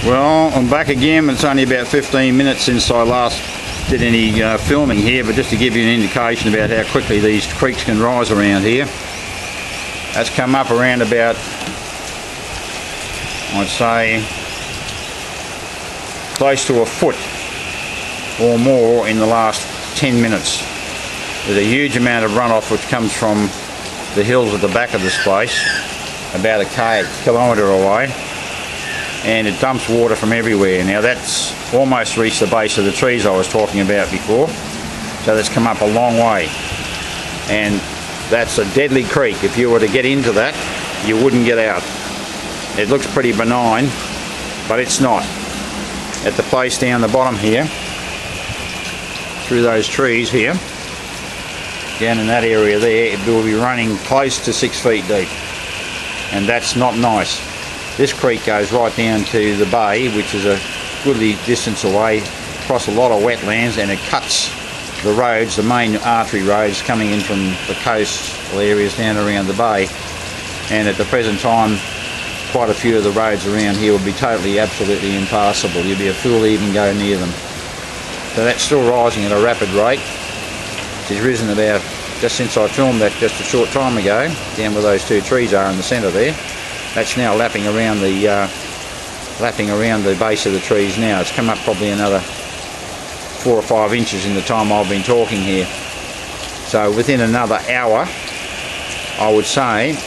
Well, I'm back again. It's only about 15 minutes since I last did any filming here, but just to give you an indication about how quickly these creeks can rise around here. That's come up around about, I'd say, close to a foot or more in the last 10 minutes. There's a huge amount of runoff which comes from the hills at the back of this place, about a kilometre away, and it dumps water from everywhere. Now that's almost reached the base of the trees I was talking about before, so that's come up a long way, and that's a deadly creek. If you were to get into that, you wouldn't get out. It looks pretty benign, but it's not. At the place down the bottom here, through those trees here, down in that area there, it will be running close to 6 feet deep, and that's not nice. This creek goes right down to the bay, which is a goodly distance away, across a lot of wetlands, and it cuts the roads, the main artery roads coming in from the coastal areas down around the bay. And at the present time, quite a few of the roads around here will be totally, absolutely impassable. You'd be a fool to even go near them. So that's still rising at a rapid rate. It's risen about, just since I filmed that just a short time ago, down where those two trees are in the centre there. That's now lapping around the base of the trees now. It's come up probably another 4 or 5 inches in the time I've been talking here. So within another hour, I would say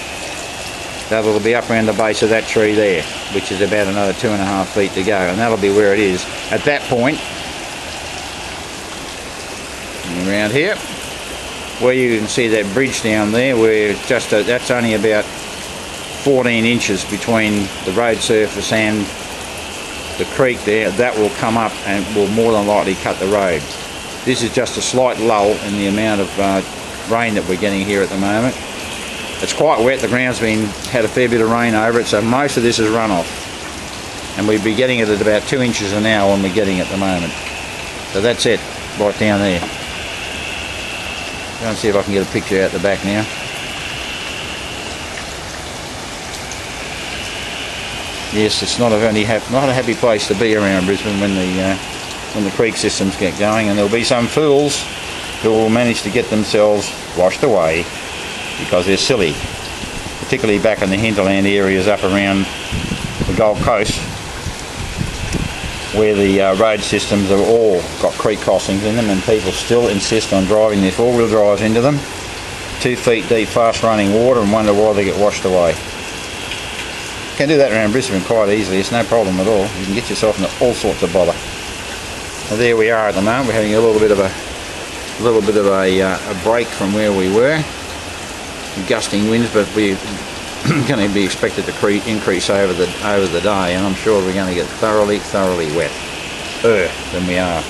that it'll be up around the base of that tree there, which is about another 2.5 feet to go, and that'll be where it is. At that point, around here, where you can see that bridge down there, where it's just that's only about 14 inches between the road surface and the creek there, that will come up and will more than likely cut the road. This is just a slight lull in the amount of rain that we're getting here at the moment. It's quite wet, the ground's had a fair bit of rain over it, so most of this is runoff. And we'd be getting it at about 2 inches an hour when we're getting it at the moment. So that's it, right down there. Go and see if I can get a picture out the back now. Yes, it's not a happy place to be around Brisbane when the creek systems get going, and there'll be some fools who will manage to get themselves washed away because they're silly, particularly back in the hinterland areas up around the Gold Coast, where the road systems have all got creek crossings in them, and people still insist on driving their four-wheel drives into them, 2 feet deep, fast running water, and wonder why they get washed away. You can do that around Brisbane quite easily. It's no problem at all. You can get yourself into all sorts of bother. Now there we are at the moment. We're having a little bit of a break from where we were. Gusting winds, but we're going to be expected to increase over the day, and I'm sure we're going to get thoroughly wet than we are.